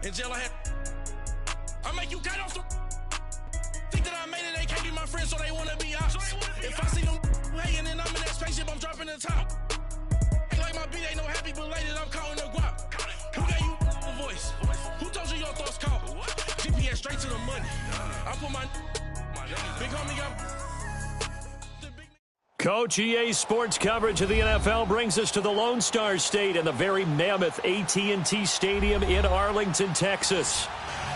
In jail I had. I make you get off the. Think that I made it, they can't be my friends, so they wanna be ops. If I see them hating and I'm in that spaceship, I'm dropping the top. Ain't like my beat ain't no happy belated, I'm calling the guap. Who gave you a voice? Who told you your thoughts count? GPS straight to the money. I put my big homie got. Coach, EA Sports coverage of the NFL brings us to the Lone Star State and the very mammoth AT&T Stadium in Arlington, Texas.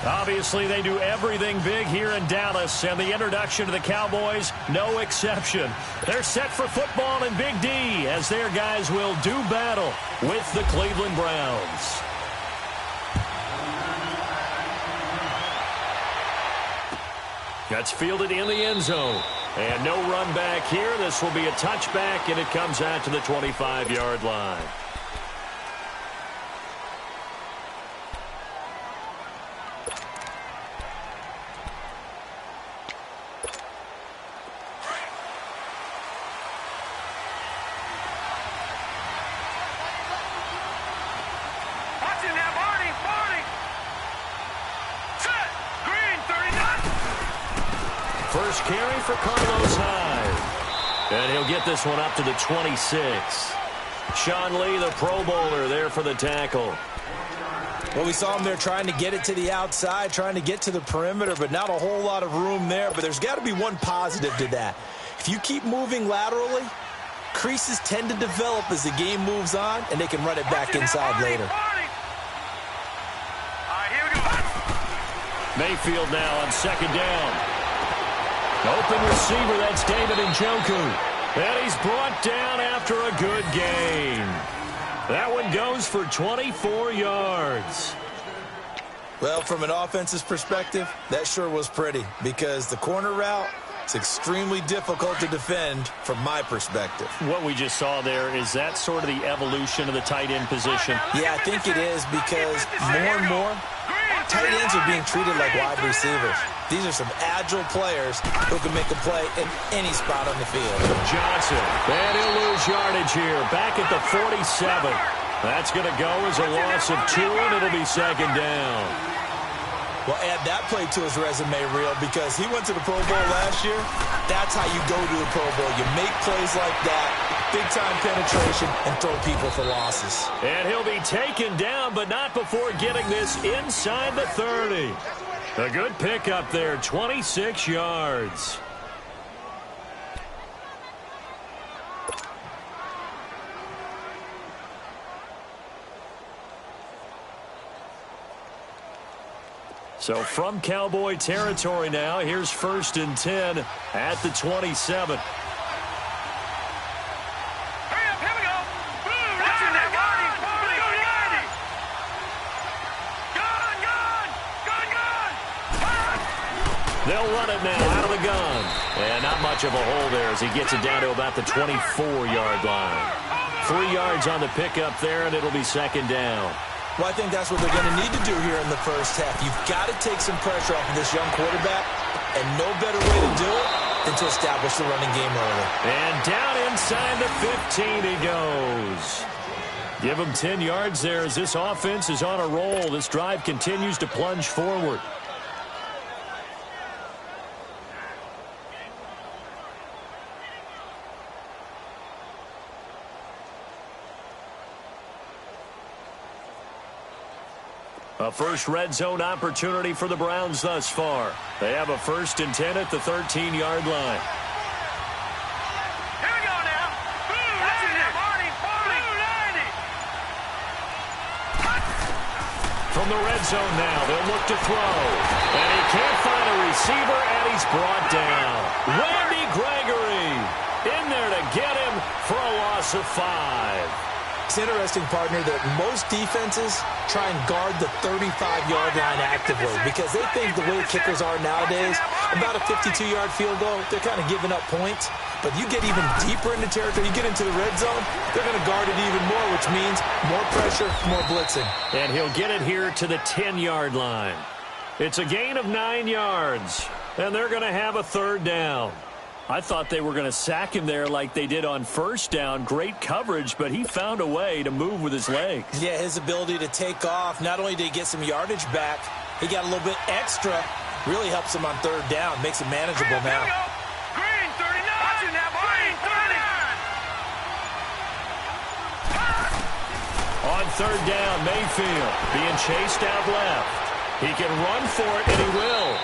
Obviously, they do everything big here in Dallas, and the introduction to the Cowboys, no exception. They're set for football in Big D as their guys will do battle with the Cleveland Browns. That's fielded in the end zone. And no run back here. This will be a touchback, and it comes out to the 25-yard line. First carry for Carlos Hyde. And he'll get this one up to the 26. Sean Lee, the Pro Bowler, there for the tackle. Well, we saw him there trying to get it to the outside, trying to get to the perimeter, but not a whole lot of room there. But there's got to be one positive to that. If you keep moving laterally, creases tend to develop as the game moves on, and they can run it back inside later. Mayfield now on second down. Open receiver, that's David Njoku. And he's brought down after a good gain. That one goes for 24 yards. Well, from an offense's perspective, that sure was pretty because the corner route is extremely difficult to defend from my perspective. What we just saw there, is that sort of the evolution of the tight end position? Yeah, I think it is because more and more, tight ends are being treated like wide receivers. These are some agile players who can make a play in any spot on the field. Johnson, and he'll lose yardage here. Back at the 47. That's going to go as a loss of 2, and it'll be second down. Well, add that play to his resume reel because he went to the Pro Bowl last year. That's how you go to the Pro Bowl. You make plays like that, big-time penetration, and throw people for losses. And he'll be taken down, but not before getting this inside the 30. A good pickup there, 26 yards. So from Cowboy territory now, here's 1st and 10 at the 27. They'll run it now out of the gun. And not much of a hole there as he gets it down to about the 24-yard line. 3 yards on the pickup there, and it'll be second down. Well, I think that's what they're going to need to do here in the first half. You've got to take some pressure off of this young quarterback, and no better way to do it than to establish the running game early. And down inside the 15 he goes. Give him 10 yards there as this offense is on a roll. This drive continues to plunge forward. A first red zone opportunity for the Browns thus far. They have a 1st and 10 at the 13-yard line. Here we go now. From the red zone now, they'll look to throw. And he can't find a receiver, and he's brought down. Randy Gregory in there to get him for a loss of 5. It's interesting, partner, that most defenses try and guard the 35-yard line actively because they think the way kickers are nowadays, about a 52-yard field goal, they're kind of giving up points. But you get even deeper into territory, you get into the red zone, they're going to guard it even more, which means more pressure, more blitzing. And he'll get it here to the 10-yard line. It's a gain of 9 yards, and they're going to have a 3rd down. I thought they were going to sack him there like they did on first down. Great coverage, but he found a way to move with his legs. Yeah, his ability to take off, not only did he get some yardage back, he got a little bit extra. Really helps him on third down, makes it manageable now. Green 39. Watching now, Green 39. On third down, Mayfield being chased out left. He can run for it, and he will.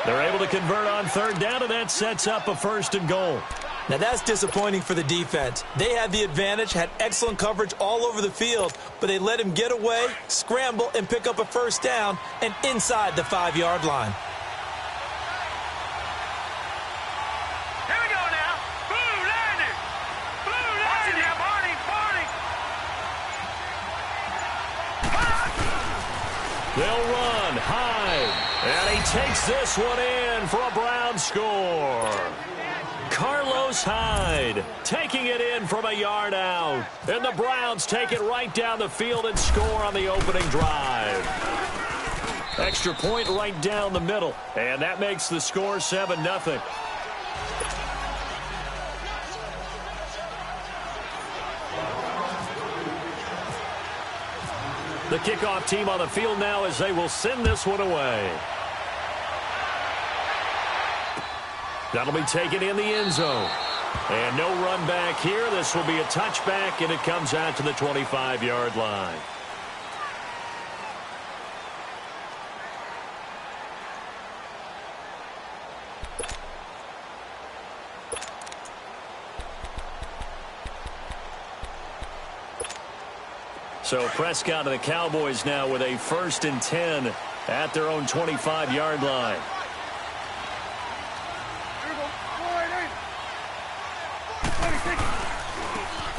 They're able to convert on third down, and that sets up a 1st and goal. Now that's disappointing for the defense. They had the advantage, had excellent coverage all over the field, but they let him get away, scramble, and pick up a 1st down and inside the 5-yard line. Here we go now. Blue landing. Blue landing. Now, Barney. They'll run high, and he takes this one in for a Brown score. Carlos Hyde taking it in from a yard out. And the Browns take it right down the field and score on the opening drive. Extra point right down the middle. And that makes the score 7-0. The kickoff team on the field now as they will send this one away. That'll be taken in the end zone. And no run back here. This will be a touchback, and it comes out to the 25-yard line. So Prescott and the Cowboys now with a 1st and 10 at their own 25-yard line.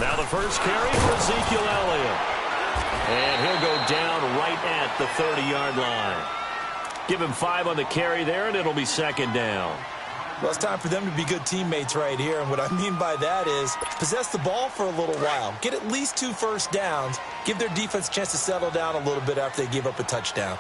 Now the first carry for Ezekiel Elliott. And he'll go down right at the 30-yard line. Give him 5 on the carry there, and it'll be 2nd down. Well, it's time for them to be good teammates right here. And what I mean by that is possess the ball for a little while. Get at least 2 first downs. Give their defense a chance to settle down a little bit after they give up a touchdown.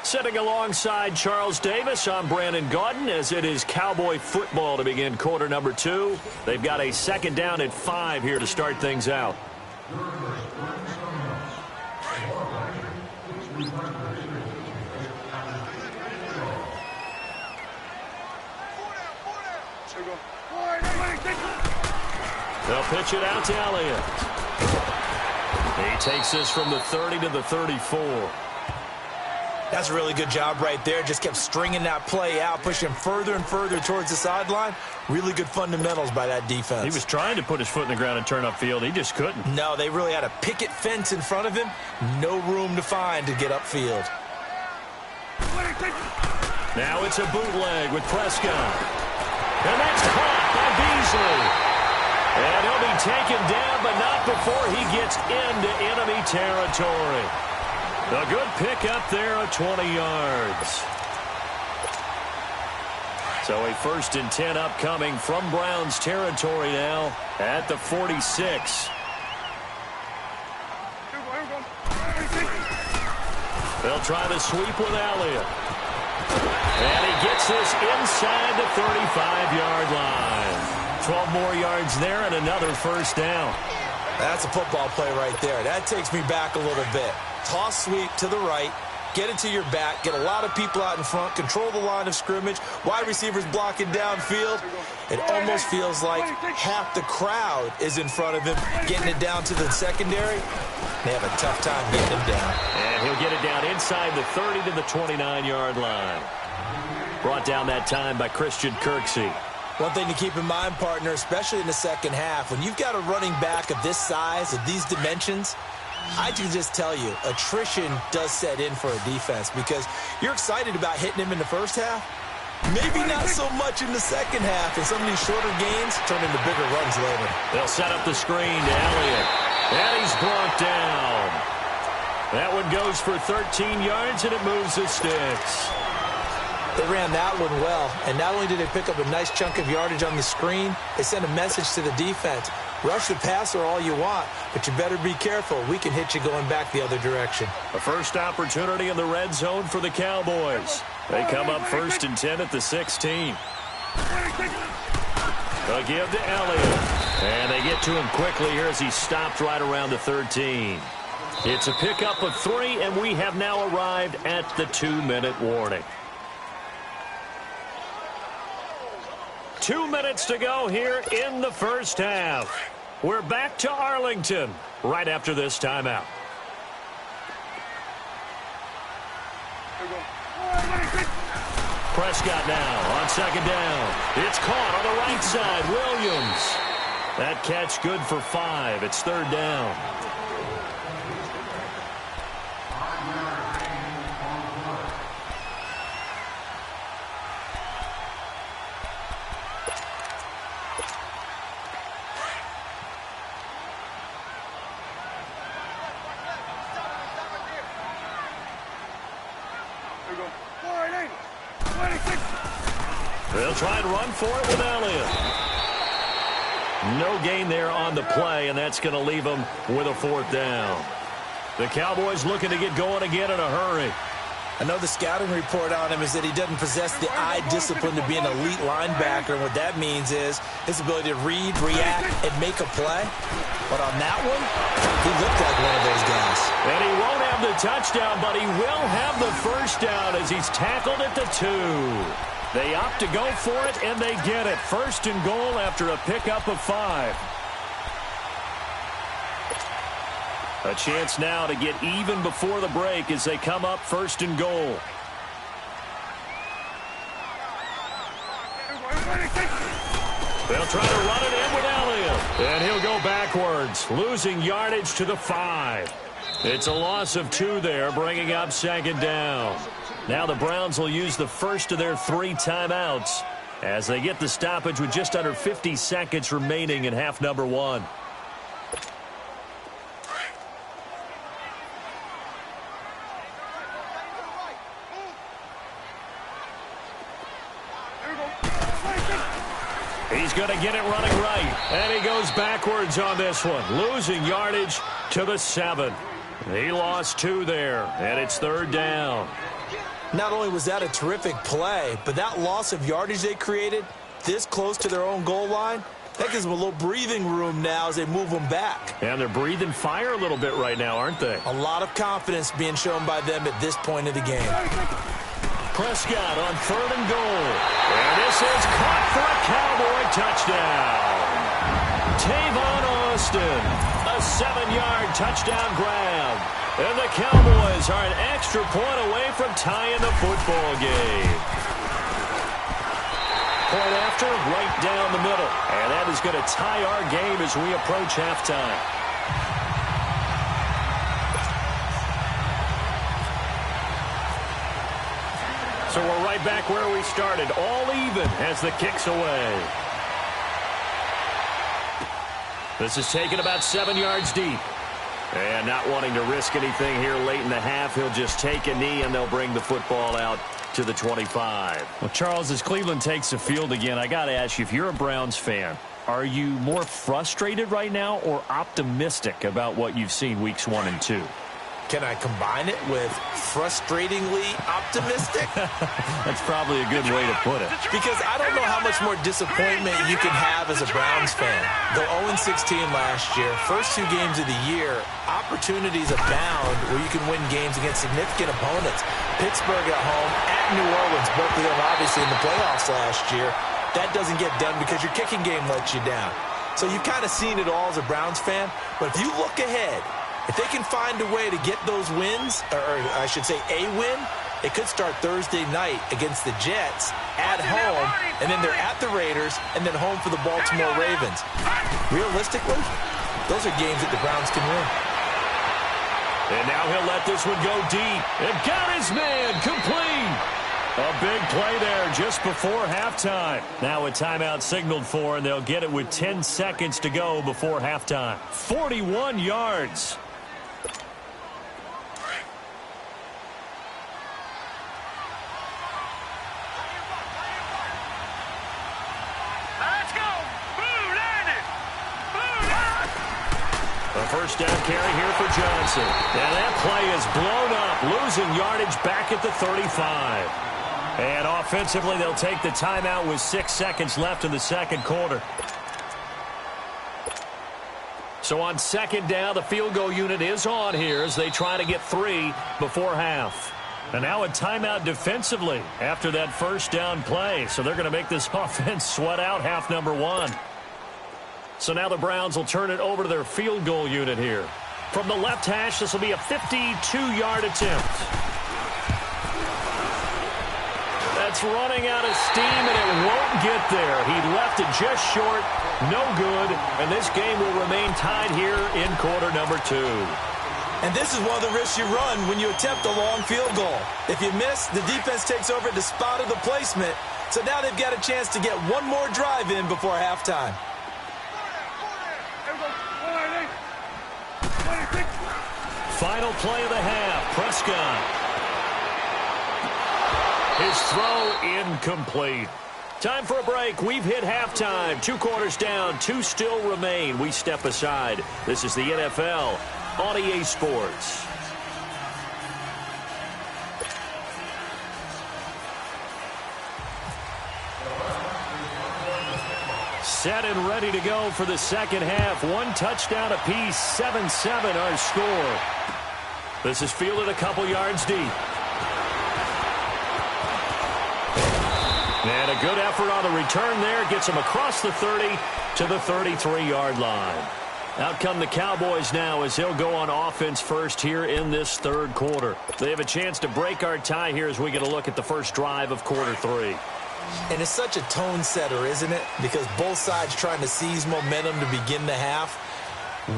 Sitting alongside Charles Davis, I'm Brandon Gaudin, as it is Cowboy football to begin quarter number 2. They've got a 2nd down at 5 here to start things out. They'll pitch it out to Elliott. He takes this from the 30 to the 34. That's a really good job right there. Just kept stringing that play out, pushing further and further towards the sideline. Really good fundamentals by that defense. He was trying to put his foot in the ground and turn upfield. He just couldn't. No, they really had a picket fence in front of him. No room to find to get upfield. Now it's a bootleg with Prescott. And that's caught by Beasley. And he'll be taken down, but not before he gets into enemy territory. A good pick up there at 20 yards. So a 1st and 10 upcoming from Browns territory now at the 46. They'll try the sweep with Elliott. And he gets this inside the 35-yard line. 12 more yards there and another 1st down. That's a football play right there. That takes me back a little bit. Toss sweep to the right, get it to your back, get a lot of people out in front, control the line of scrimmage, wide receivers blocking downfield. It almost feels like half the crowd is in front of him, getting it down to the secondary. They have a tough time getting him down. And he'll get it down inside the 30 to the 29-yard line. Brought down that time by Christian Kirksey. One thing to keep in mind, partner, especially in the second half, when you've got a running back of this size, of these dimensions, I can just tell you, attrition does set in for a defense because you're excited about hitting him in the first half. Maybe not so much in the second half, and some of these shorter gains turn into bigger runs later. They'll set up the screen to Elliott, and he's brought down. That one goes for 13 yards, and it moves the sticks. They ran that one well, and not only did they pick up a nice chunk of yardage on the screen, they sent a message to the defense. Rush the passer all you want, but you better be careful. We can hit you going back the other direction. A first opportunity in the red zone for the Cowboys. They come up 1st and 10 at the 16. They'll give to Elliott. And they get to him quickly here as he stopped right around the 13. It's a pickup of 3, and we have now arrived at the 2-minute warning. 2 minutes to go here in the first half. We're back to Arlington right after this timeout. Prescott now on 2nd down. It's caught on the right side. Williams. That catch good for 5. It's 3rd down. They'll try and run for it with Elliott. No gain there on the play, and that's going to leave them with a 4th down. The Cowboys looking to get going again in a hurry. I know the scouting report on him is that he doesn't possess the eye discipline to be an elite linebacker. And what that means is his ability to read, react, and make a play. But on that one, he looked like one of those guys. And he won't have the touchdown, but he will have the 1st down as he's tackled at the 2. They opt to go for it, and they get it. 1st and goal after a pickup of 5. A chance now to get even before the break as they come up 1st and goal. They'll try to run it in with Elliott. And he'll go backwards, losing yardage to the 5. It's a loss of 2 there, bringing up 2nd down. Now the Browns will use the first of their 3 timeouts as they get the stoppage with just under 50 seconds remaining in half number 1. He's going to get it running right. And he goes backwards on this one, losing yardage to the 7. He lost 2 there, and it's 3rd down. Not only was that a terrific play, but that loss of yardage they created this close to their own goal line, that gives them a little breathing room now as they move them back. And they're breathing fire a little bit right now, aren't they? A lot of confidence being shown by them at this point of the game. Prescott on 3rd and goal. And this is caught for a Cowboy touchdown. Tavon Austin, a 7-yard touchdown grab. And the Cowboys are an extra point away from tying the football game. Point after, right down the middle. And that is going to tie our game as we approach halftime. So we're right back where we started, all even as the kick's away. This is taken about 7 yards deep. And not wanting to risk anything here late in the half, he'll just take a knee and they'll bring the football out to the 25. Well, Charles, as Cleveland takes the field again, I got to ask you, if you're a Browns fan, are you more frustrated right now or optimistic about what you've seen weeks 1 and 2? Can I combine it with frustratingly optimistic? That's probably a good way to put it. Because I don't know how much more disappointment you can have as a Browns fan. Though 0-16 last year, first 2 games of the year, opportunities abound where you can win games against significant opponents. Pittsburgh at home, at New Orleans, both of them obviously in the playoffs last year. That doesn't get done because your kicking game lets you down. So you've kind of seen it all as a Browns fan. But if you look ahead, if they can find a way to get those wins, or I should say a win, it could start Thursday night against the Jets at home, and then they're at the Raiders, and then home for the Baltimore Ravens. Realistically, those are games that the Browns can win. And now he'll let this one go deep. And got his man complete. A big play there just before halftime. Now a timeout signaled for, and they'll get it with 10 seconds to go before halftime. 41 yards. A first down carry here for Johnson. And that play is blown up, losing yardage back at the 35. And offensively, they'll take the timeout with 6 seconds left in the second quarter. So on second down, the field goal unit is on here as they try to get 3 before half. And now a timeout defensively after that first down play. So they're going to make this offense sweat out half number 1. So now the Browns will turn it over to their field goal unit here. From the left hash, this will be a 52-yard attempt. That's running out of steam, and it won't get there. He left it just short, no good, and this game will remain tied here in quarter number 2. And this is one of the risks you run when you attempt a long field goal. If you miss, the defense takes over the spot of the placement. So now they've got a chance to get one more drive in before halftime. Final play of the half, Prescott. His throw incomplete. Time for a break. We've hit halftime. 2 quarters down, 2 still remain. We step aside. This is the NFL on EA Sports. Set and ready to go for the second half. 1 touchdown apiece, 7-7 our score. This is fielded a couple yards deep. And a good effort on the return there. Gets him across the 30 to the 33-yard line. Out come the Cowboys now as he'll go on offense first here in this third quarter. They have a chance to break our tie here as we get a look at the first drive of quarter 3. And it's such a tone setter, isn't it? Because both sides trying to seize momentum to begin the half.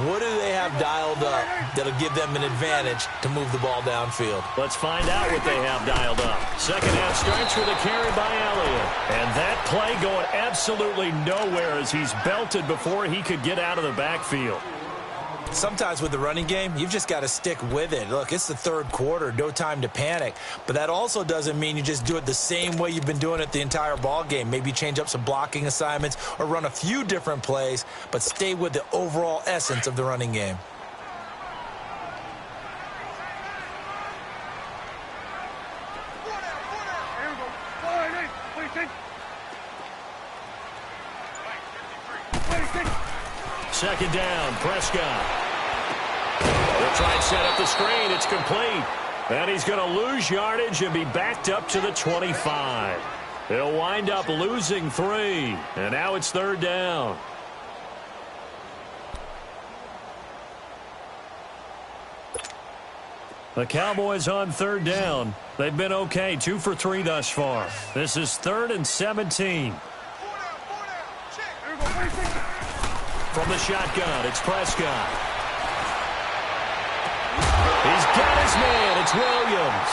What do they have dialed up that'll give them an advantage to move the ball downfield? Let's find out what they have dialed up. Second half starts with a carry by Elliott. And that play going absolutely nowhere as he's belted before he could get out of the backfield. Sometimes with the running game, you've just got to stick with it. Look, it's the third quarter, no time to panic. But that also doesn't mean you just do it the same way you've been doing it the entire ball game. Maybe change up some blocking assignments or run a few different plays, but stay with the overall essence of the running game. Second down, Prescott. They'll try and set up the screen. It's complete. And he's going to lose yardage and be backed up to the 25. He'll wind up losing 3. And now it's third down. The Cowboys on third down. They've been okay, 2 for 3 thus far. This is 3rd and 17. From the shotgun, it's Prescott. He's got his man. It's Williams.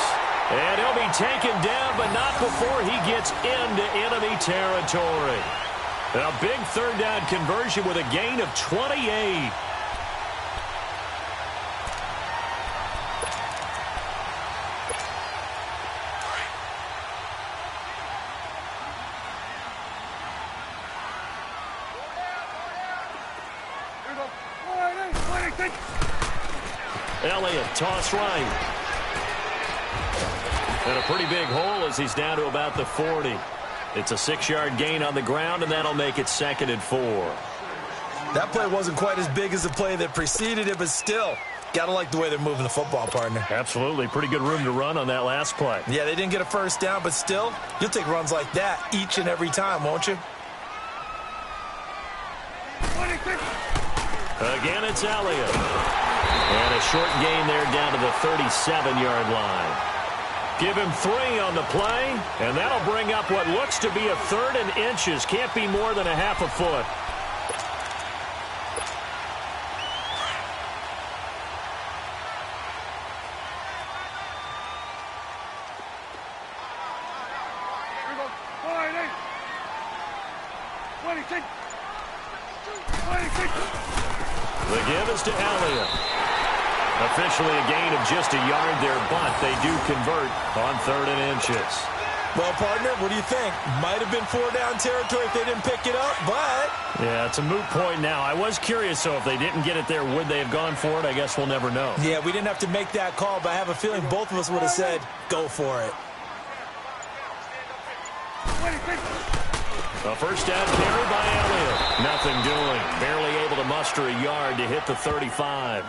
And he'll be taken down, but not before he gets into enemy territory. A big third down conversion with a gain of 28. Elliott, toss right. And a pretty big hole as he's down to about the 40. It's a 6-yard gain on the ground, and that'll make it 2nd and 4. That play wasn't quite as big as the play that preceded it, but still, got to like the way they're moving the football, partner. Absolutely. Pretty good room to run on that last play. Yeah, they didn't get a first down, but still, you'll take runs like that each and every time, won't you? Again, it's Elliott. And a short gain there down to the 37-yard line. Give him 3 on the play, and that'll bring up what looks to be a 3rd and inches. Can't be more than a half a foot. The give is to Elliott. Officially a gain of just a yard there, but they do convert on 3rd and inches. Well, partner, what do you think? Might have been 4-down territory if they didn't pick it up, but... Yeah, it's a moot point now. I was curious, so if they didn't get it there, would they have gone for it? I guess we'll never know. Yeah, we didn't have to make that call, but I have a feeling both of us would have said, go for it. A first down carry by Elliott. Nothing doing. Barely able to muster a yard to hit the 35.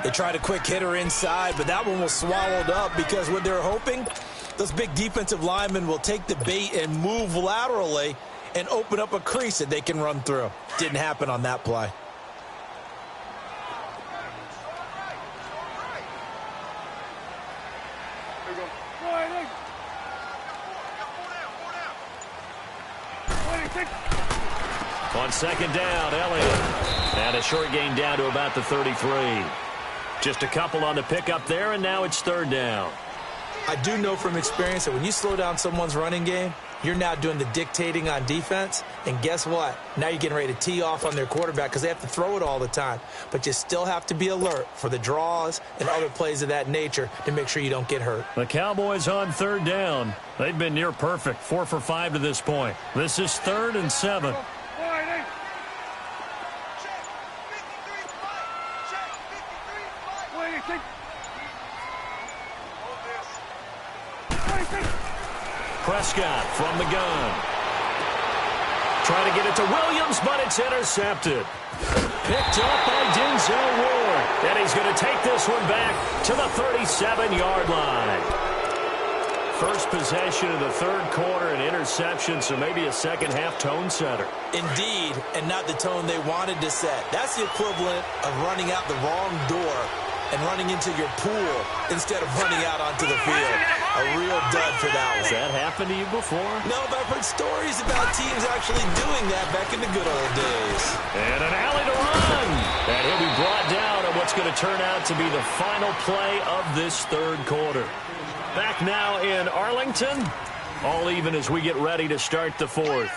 They tried a quick hitter inside, but that one was swallowed up because what they're hoping, those big defensive linemen will take the bait and move laterally and open up a crease that they can run through. Didn't happen on that play. On second down, Elliott. And a short gain down to about the 33. Just a couple on the pickup there, and now it's third down. I do know from experience that when you slow down someone's running game, you're now doing the dictating on defense. And guess what? Now you're getting ready to tee off on their quarterback because they have to throw it all the time. But you still have to be alert for the draws and other plays of that nature to make sure you don't get hurt. The Cowboys on third down. They've been near perfect, 4 for 5 to this point. This is 3rd and 7. Prescott from the gun. Trying to get it to Williams, but it's intercepted. Picked up by Denzel Ward. And he's going to take this one back to the 37-yard line. First possession of the third quarter, an interception, so maybe a second-half tone setter. Indeed, and not the tone they wanted to set. That's the equivalent of running out the wrong door and running into your pool instead of running out onto the field. A real dud for that one. Has that happened to you before? No, but I've heard stories about teams actually doing that back in the good old days. And an alley to run. And he'll be brought down on what's going to turn out to be the final play of this third quarter. Back now in Arlington. All even as we get ready to start the fourth.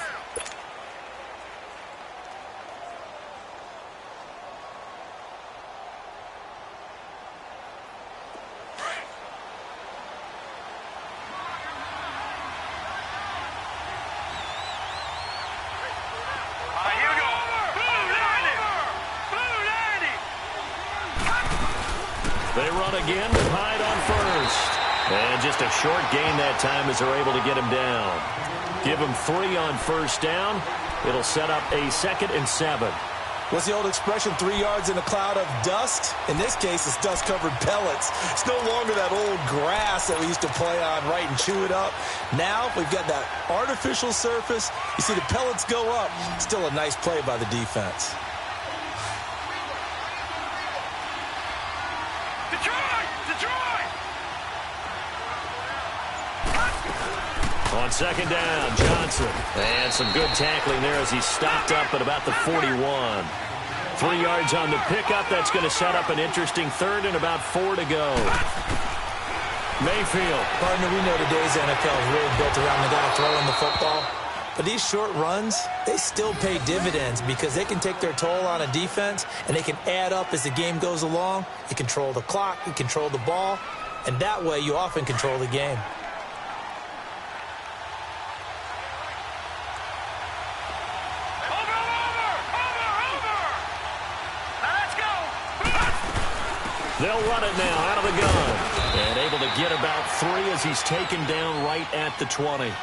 They run again with Hyde on first. And just a short gain that time as they're able to get him down. Give him 3 on first down. It'll set up a 2nd and 7. What's the old expression, 3 yards in a cloud of dust? In this case, it's dust-covered pellets. It's no longer that old grass that we used to play on, right, and chew it up. Now we've got that artificial surface. You see the pellets go up. Still a nice play by the defense. On second down, Johnson. And some good tackling there as he stopped up at about the 41. 3 yards on the pickup. That's going to set up an interesting third and about 4 to go. Mayfield. Partner, we know today's NFL is really built around the guy throwing the football. But these short runs, they still pay dividends because they can take their toll on a defense and they can add up as the game goes along. You control the clock, you control the ball, and that way you often control the game. They'll run it now out of the gun. And able to get about 3 as he's taken down right at the 20.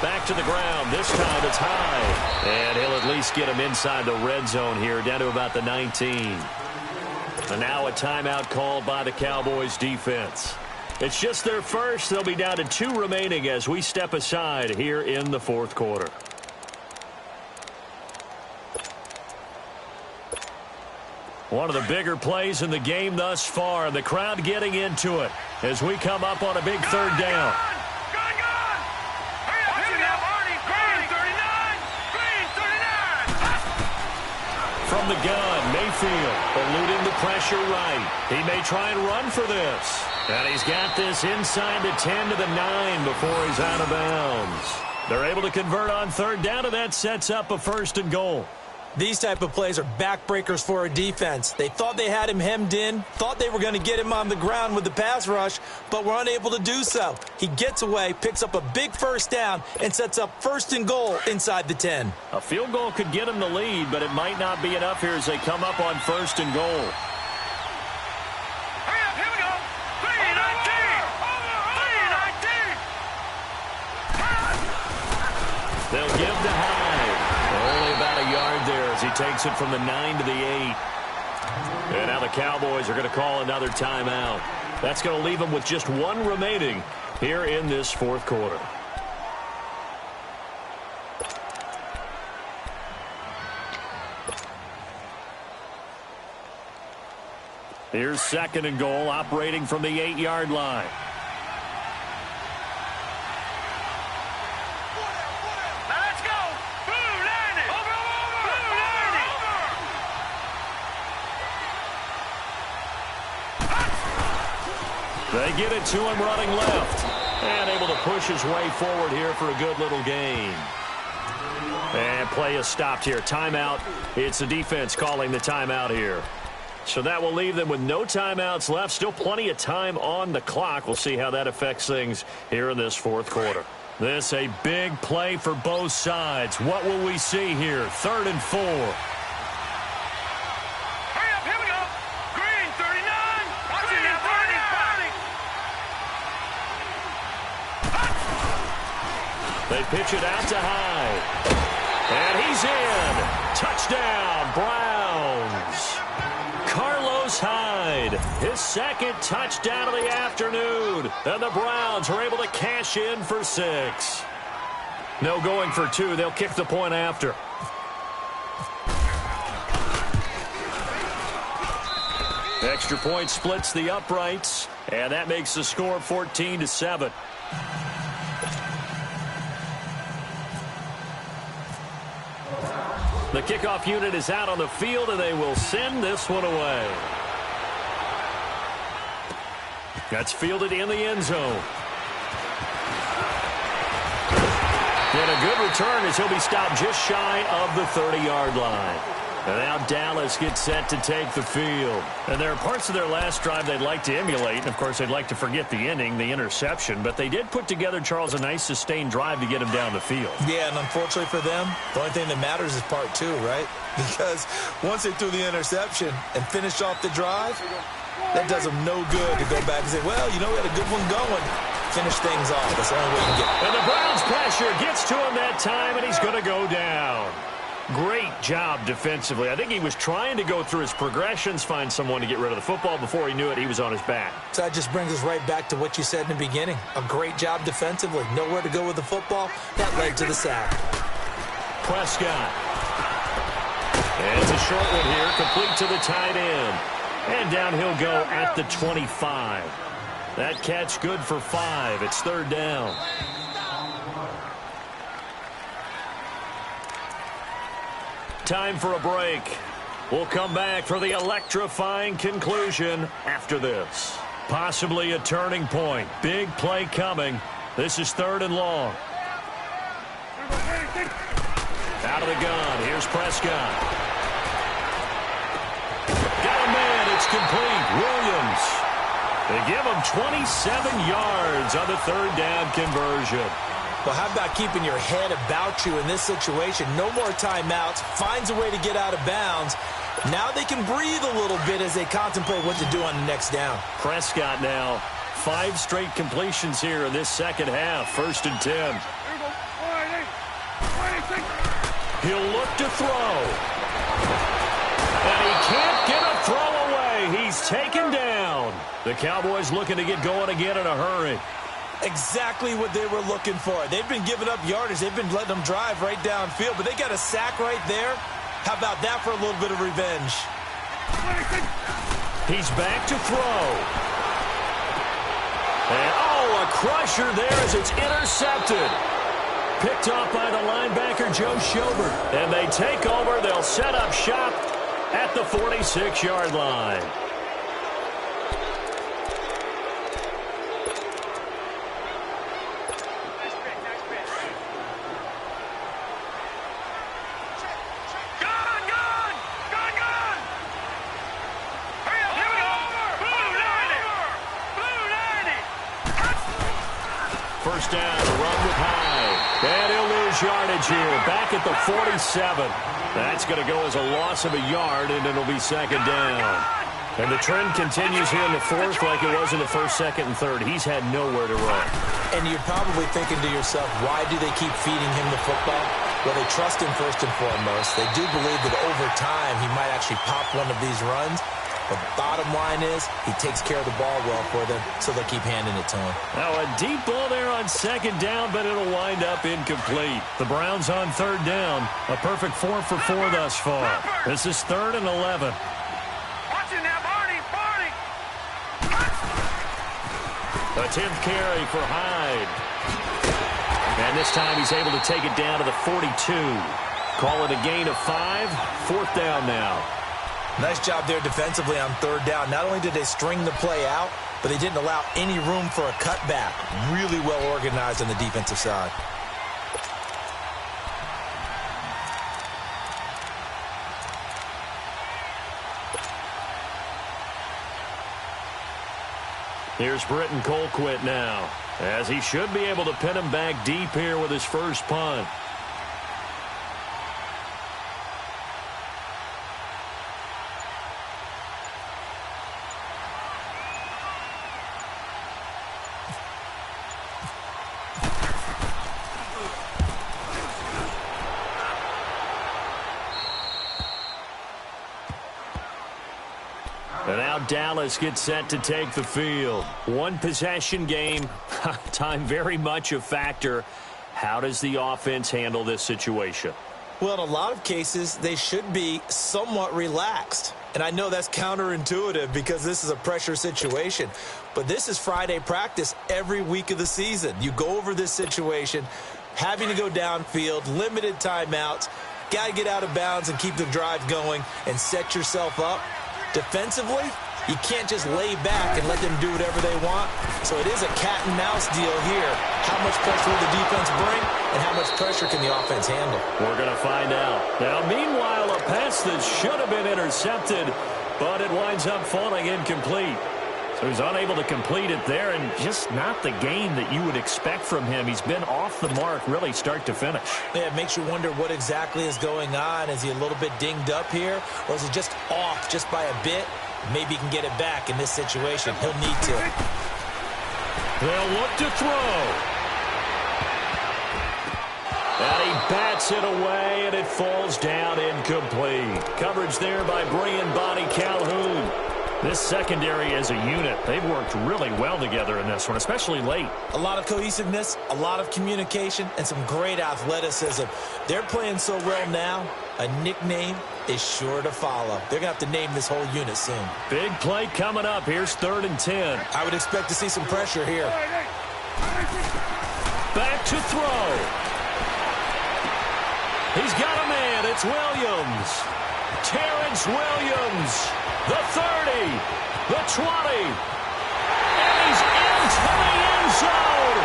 Back to the ground. This time it's high. And he'll at least get him inside the red zone here, down to about the 19. And now a timeout called by the Cowboys defense. It's just their first. They'll be down to 2 remaining as we step aside here in the fourth quarter. One of the bigger plays in the game thus far, and the crowd getting into it as we come up on a big third down. From the gun, Mayfield eluding the pressure right. He may try and run for this. And he's got this inside the 10 to the 9 before he's out of bounds. They're able to convert on third down, and that sets up a 1st and goal. These type of plays are backbreakers for a defense. They thought they had him hemmed in, thought they were going to get him on the ground with the pass rush, but were unable to do so. He gets away, picks up a big 1st down, and sets up 1st and goal inside the 10. A field goal could get him the lead, but it might not be enough here as they come up on 1st and goal. They'll give to Hyde. Only about a yard there as he takes it from the 9 to the 8. And now the Cowboys are going to call another timeout. That's going to leave them with just one remaining here in this 4th quarter. Here's 2nd and goal, operating from the 8-yard line. They get it to him running left. And able to push his way forward here for a good little gain. And play is stopped here. Timeout. It's the defense calling the timeout here. So that will leave them with no timeouts left. Still plenty of time on the clock. We'll see how that affects things here in this 4th quarter. This a big play for both sides. What will we see here? 3rd and 4. They pitch it out to Hyde. And he's in. Touchdown, Browns. Carlos Hyde, his 2nd touchdown of the afternoon. And the Browns are able to cash in for 6. No going for 2. They'll kick the point after. Extra point splits the uprights. And that makes the score 14-7. The kickoff unit is out on the field, and they will send this one away. That's fielded in the end zone. And a good return as he'll be stopped just shy of the 30-yard line. And now Dallas gets set to take the field. And there are parts of their last drive they'd like to emulate. And, of course, they'd like to forget the ending, the interception. But they did put together, Charles, a nice sustained drive to get him down the field. Yeah, and unfortunately for them, the only thing that matters is part 2, right? Because once they threw the interception and finished off the drive, that does them no good to go back and say, well, you know, we had a good one going. Finish things off. That's the only way you can get it. And the Browns pressure gets to him that time, and he's going to go down. Great job defensively. I think he was trying to go through his progressions, find someone to get rid of the football. Before he knew it, he was on his back. So that just brings us right back to what you said in the beginning. A great job defensively. Nowhere to go with the football. That led to the sack. Prescott. And it's a short one here, complete to the tight end. And down he'll go at the 25. That catch good for 5. It's 3rd down. Time for a break. We'll come back for the electrifying conclusion after this. Possibly a turning point. Big play coming. This is 3rd and long. Out of the gun. Here's Prescott. Got a man. It's complete. Williams. They give him 27 yards on the 3rd down conversion. Well, how about keeping your head about you in this situation? No more timeouts. Finds a way to get out of bounds. Now they can breathe a little bit as they contemplate what to do on the next down. Prescott now. 5 straight completions here in this second half. 1st and 10. He'll look to throw. And he can't get a throw away. He's taken down. The Cowboys looking to get going again in a hurry. Exactly what they were looking for. They've been giving up yardage. They've been letting them drive right downfield, but they got a sack right there. How about that for a little bit of revenge? He's back to throw. And, oh, a crusher there as it's intercepted. Picked off by the linebacker, Joe Schobert. And they take over. They'll set up shop at the 46-yard line. First down, a run with Hyde. And he'll lose yardage here, back at the 47. That's going to go as a loss of a yard, and it'll be second down. And the trend continues here in the fourth like it was in the first, second, and third. He's had nowhere to run. And you're probably thinking to yourself, why do they keep feeding him the football? Well, they trust him first and foremost. They do believe that over time he might actually pop one of these runs. But bottom line is, he takes care of the ball well for them, so they'll keep handing it to him. Now, a deep ball there on second down, but it'll wind up incomplete. The Browns on third down. A perfect 4 for 4 thus far. This is 3rd and 11. Watch it now, Barney! A 10th carry for Hyde. And this time he's able to take it down to the 42. Call it a gain of 5. 4th down now. Nice job there defensively on third down. Not only did they string the play out, but they didn't allow any room for a cutback. Really well organized on the defensive side. Here's Britton Colquitt now, as he should be able to pin him back deep here with his first punt. And now Dallas gets set to take the field. One possession game. Time very much a factor. How does the offense handle this situation? Well, in a lot of cases, they should be somewhat relaxed. And I know that's counterintuitive because this is a pressure situation. But this is Friday practice every week of the season. You go over this situation, having to go downfield, limited timeouts, got to get out of bounds and keep the drive going and set yourself up. Defensively, you can't just lay back and let them do whatever they want. So it is a cat-and-mouse deal here. How much pressure will the defense bring, and how much pressure can the offense handle? We're going to find out. Now, meanwhile, a pass that should have been intercepted, but it winds up falling incomplete. So he's unable to complete it there, and just not the game that you would expect from him. He's been off the mark, really, start to finish. Yeah, it makes you wonder what exactly is going on. Is he a little bit dinged up here, or is it just off just by a bit? Maybe he can get it back in this situation. He'll need to. They'll look to throw. And he bats it away, and it falls down incomplete. Coverage there by Brian Bonnie Calhoun. This secondary as a unit, they've worked really well together in this one, especially late. A lot of cohesiveness, a lot of communication, and some great athleticism. They're playing so well now, a nickname is sure to follow. They're going to have to name this whole unit soon. Big play coming up. Here's 3rd and 10. I would expect to see some pressure here. Back to throw. He's got a man. It's Williams. Terrence Williams. The 30, the 20, and he's into the end zone.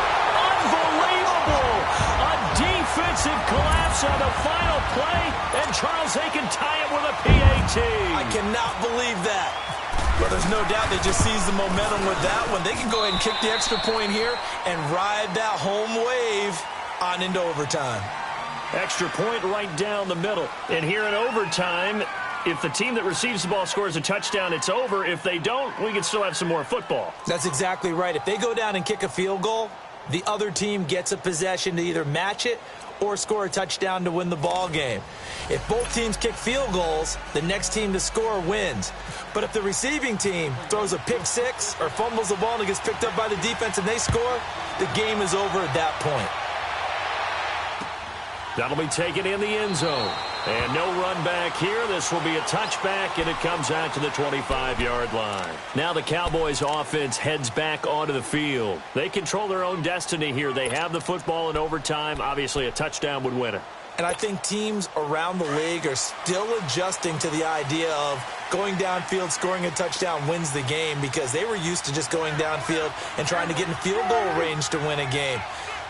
Unbelievable. A defensive collapse on the final play, and Charles, they can tie it with a PAT. I cannot believe that. But there's no doubt they just seized the momentum with that one. They can go ahead and kick the extra point here and ride that home wave on into overtime. Extra point right down the middle. And here in overtime, if the team that receives the ball scores a touchdown, it's over. If they don't, we can still have some more football. That's exactly right. If they go down and kick a field goal, the other team gets a possession to either match it or score a touchdown to win the ball game. If both teams kick field goals, the next team to score wins. But if the receiving team throws a pick six or fumbles the ball and it gets picked up by the defense and they score, the game is over at that point. That'll be taken in the end zone. And no run back here. This will be a touchback, and it comes out to the 25-yard line. Now the Cowboys offense heads back onto the field. They control their own destiny here. They have the football in overtime. Obviously, a touchdown would win it. And I think teams around the league are still adjusting to the idea of going downfield, scoring a touchdown wins the game, because they were used to just going downfield and trying to get in field goal range to win a game.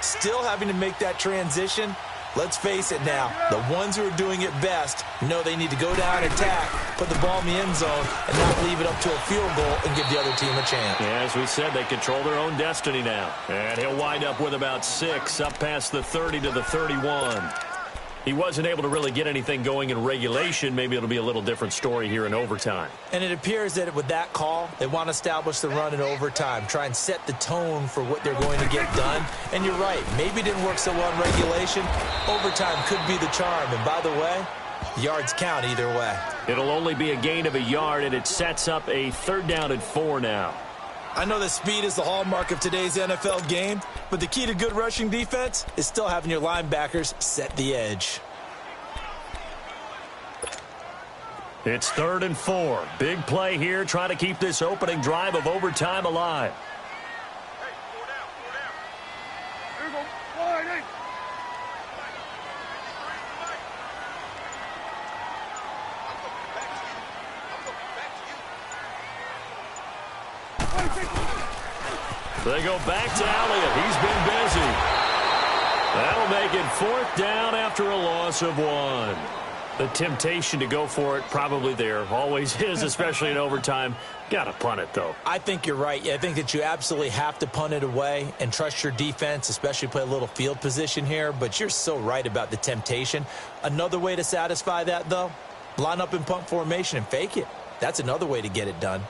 Still having to make that transition. Let's face it now, the ones who are doing it best know they need to go down, attack, put the ball in the end zone, and not leave it up to a field goal and give the other team a chance. Yeah, as we said, they control their own destiny now. And he'll wind up with about 6, up past the 30 to the 31. He wasn't able to really get anything going in regulation. Maybe it'll be a little different story here in overtime. And it appears that with that call, they want to establish the run in overtime, try and set the tone for what they're going to get done. And you're right, maybe it didn't work so well in regulation. Overtime could be the charm. And by the way, yards count either way. It'll only be a gain of a yard, and it sets up a 3rd down and 4 now. I know that speed is the hallmark of today's NFL game, but the key to good rushing defense is still having your linebackers set the edge. It's 3rd and 4. Big play here, trying to keep this opening drive of overtime alive. They go back to Elliott. He's been busy. That'll make it 4th down after a loss of 1. The temptation to go for it probably there. Always is, especially in overtime. Got to punt it, though. I think you're right. I think that you absolutely have to punt it away and trust your defense, especially play a little field position here. But you're so right about the temptation. Another way to satisfy that, though, line up in punt formation and fake it. That's another way to get it done.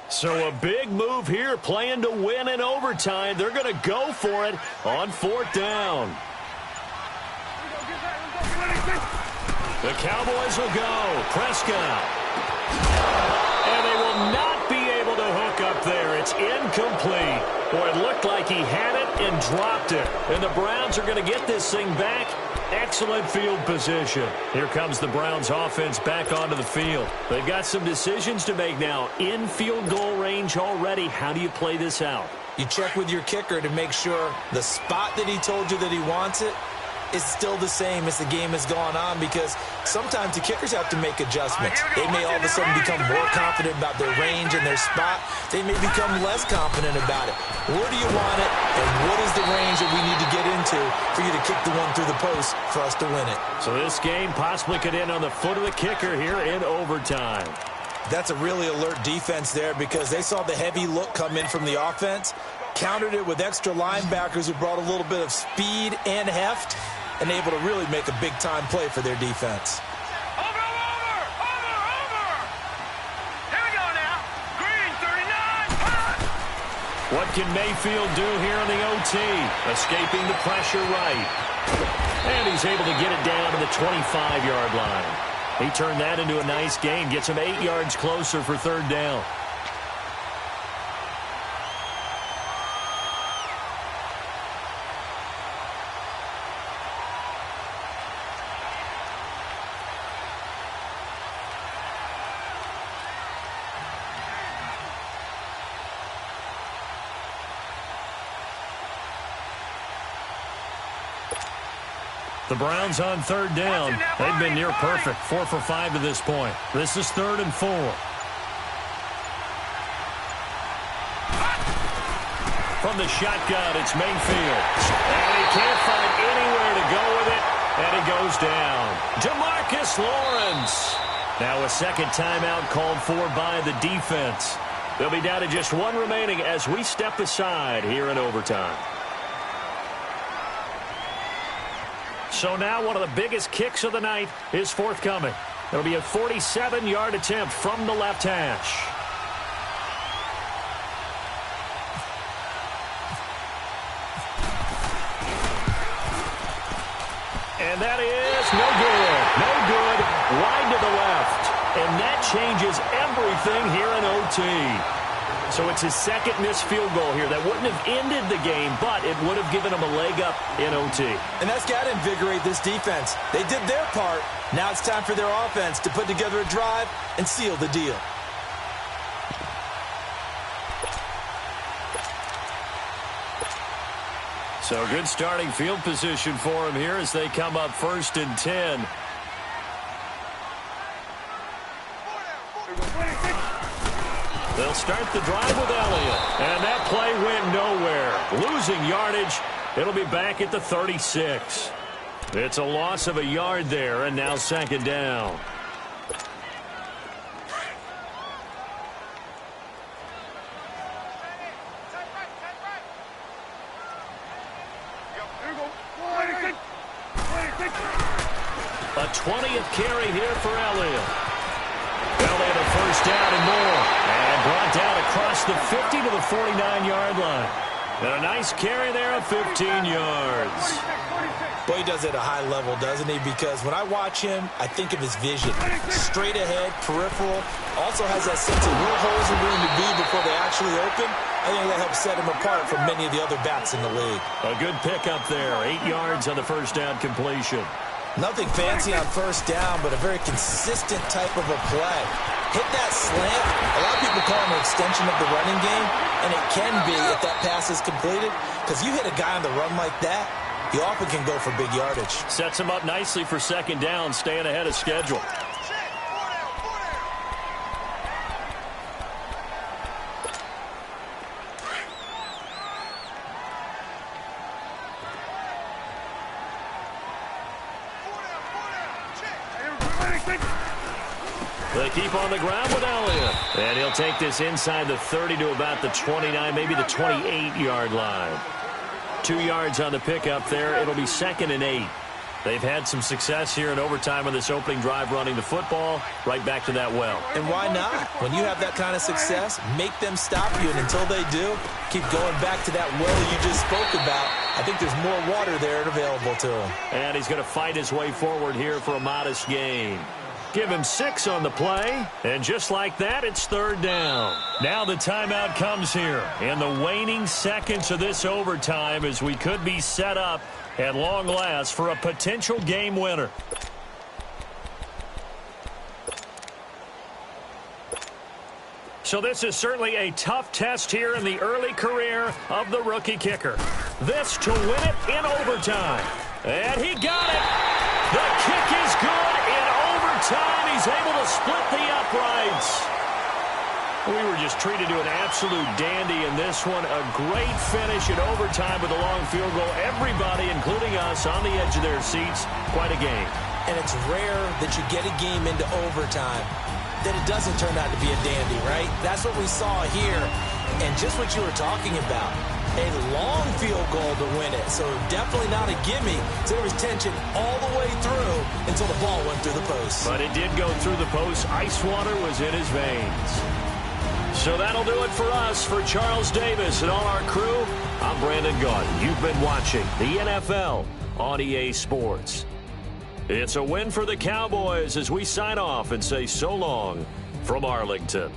So a big move here, playing to win in overtime. They're going to go for it on 4th down. The Cowboys will go. Prescott. And they will not be able to hook up there. It's incomplete. Boy, it looked like he had it and dropped it. And the Browns are going to get this thing back. Excellent field position. Here comes the Browns offense back onto the field. They've got some decisions to make now. In field goal range already. How do you play this out? You check with your kicker to make sure the spot that he told you that he wants it is still the same as the game has gone on, because sometimes the kickers have to make adjustments. They may all of a sudden become more confident about their range and their spot. They may become less confident about it. Where do you want it, and what is the range that we need to get into for you to kick the one through the post for us to win it? So this game possibly could end on the foot of the kicker here in overtime. That's a really alert defense there, because they saw the heavy look come in from the offense, countered it with extra linebackers who brought a little bit of speed and heft, and able to really make a big-time play for their defense. Over! Here we go now. Green, 39, punt! What can Mayfield do here in the OT? Escaping the pressure right. And he's able to get it down to the 25-yard line. He turned that into a nice gain. Gets him 8 yards closer for 3rd down. The Browns on 3rd down. They've been near perfect. 4 for 5 to this point. This is 3rd and 4. From the shotgun, it's Mayfield. And he can't find anywhere to go with it. And he goes down. Demarcus Lawrence. Now a second timeout called for by the defense. They'll be down to just 1 remaining as we step aside here in overtime. So now one of the biggest kicks of the night is forthcoming. It'll be a 47-yard attempt from the left hash. And that is no good. No good. wide to the left. And that changes everything here in OT. So it's his second missed field goal here. That wouldn't have ended the game, but it would have given him a leg up in OT. And that's got to invigorate this defense. They did their part. Now it's time for their offense to put together a drive and seal the deal. So good starting field position for him here as they come up 1st and 10. They'll start the drive with Elliott. And that play went nowhere. Losing yardage. It'll be back at the 36. It's a loss of a yard there, and now 2nd down. A 20th carry here for Elliott. Elliott a 1st down and more. And brought down across the 50 to the 49-yard line. And a nice carry there of 15 yards. Boy, he does it at a high level, doesn't he? Because when I watch him, I think of his vision. Straight ahead, peripheral. Also has that sense of where holes are going to be before they actually open. I think that helps set him apart from many of the other backs in the league. A good pickup there. 8 yards on the 1st down completion. Nothing fancy on 1st down, but a very consistent type of a play. Hit that slant. A lot of people call it an extension of the running game, and it can be if that pass is completed, because you hit a guy on the run like that, he often can go for big yardage. Sets him up nicely for 2nd down, staying ahead of schedule. They keep on the ground with Elliott. And he'll take this inside the 30 to about the 29, maybe the 28-yard line. 2 yards on the pickup there. It'll be 2nd and 8. They've had some success here in overtime on this opening drive running the football. Right back to that well. And why not? When you have that kind of success, make them stop you. And until they do, keep going back to that well you just spoke about. I think there's more water there available to him. And he's going to fight his way forward here for a modest gain. Give him 6 on the play, and just like that, it's 3rd down. Now the timeout comes here in the waning seconds of this overtime as we could be set up at long last for a potential game winner. So this is certainly a tough test here in the early career of the rookie kicker. This to win it in overtime. And he got it. The kick is good in overtime. He's able to split the uprights. We were just treated to an absolute dandy in this one. A great finish in overtime with a long field goal. Everybody, including us, on the edge of their seats. Quite a game. And it's rare that you get a game into overtime that it doesn't turn out to be a dandy, right? That's what we saw here. And just what you were talking about. A long field goal to win it. So definitely not a gimme. So there was tension all the way through until the ball went through the post. But it did go through the post. Ice water was in his veins. So that'll do it for us. For Charles Davis and all our crew, I'm Brandon Gaudin. You've been watching the NFL on EA Sports. It's a win for the Cowboys as we sign off and say so long from Arlington.